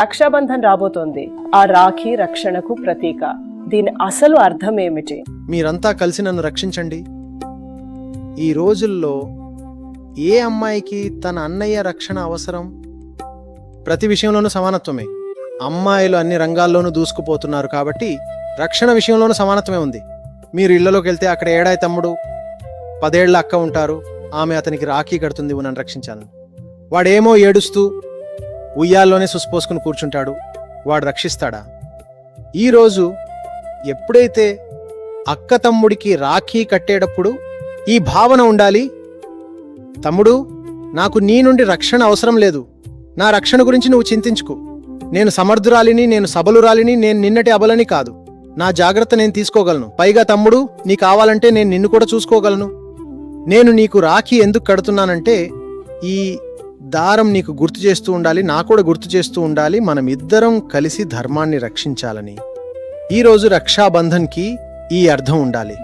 రక్షాబంధన్ రాబోతోంది. ఆ రాఖీ రక్షణకు ప్రతీక. దీని అసలు అర్థం ఏమిటి? మీరంతా కలిసి నన్ను రక్షించండి. ఈ రోజుల్లో ఏ అమ్మాయికి తన అన్నయ్య రక్షణ అవసరం? ప్రతి విషయంలోనూ సమానత్వమే. అమ్మాయిలు అన్ని రంగాల్లోనూ దూసుకుపోతున్నారు కాబట్టి రక్షణ విషయంలోనూ సమానత్వమే ఉంది. మీరు ఇళ్లలోకి వెళ్తే అక్కడ ఏడాది తమ్ముడు, 10 ఏళ్ల అక్క ఉంటారు. ఆమె అతనికి రాఖీ కడుతుంది నన్ను రక్షించాలని. వాడేమో ఏడుస్తూ ఉయ్యాల్లోనే సుస్పోసుకుని కూర్చుంటాడు. వాడు రక్షిస్తాడా? ఈరోజు ఎప్పుడైతే అక్క తమ్ముడికి రాఖీ కట్టేటప్పుడు ఈ భావన ఉండాలి, తమ్ముడు నాకు నీ నుండి రక్షణ అవసరం లేదు, నా రక్షణ గురించి నువ్వు చింతించుకు. నేను సమర్థురాలిని, నేను సబలురాలిని, నేను నిన్నటి అబలని కాదు. నా జాగ్రత్త నేను తీసుకోగలను. పైగా తమ్ముడు, నీ కావాలంటే నేను నిన్ను కూడా చూసుకోగలను. నేను నీకు రాఖీ ఎందుకు కడుతున్నానంటే ఈ దారం నీకు గుర్తు చేస్తూ ఉండాలి, నా కూడా గుర్తు చేస్తూ ఉండాలి, మనం ఇద్దరం కలిసి ధర్మాన్ని రక్షించాలని. ఈరోజు రక్షాబంధన్కి ఈ అర్థం ఉండాలి.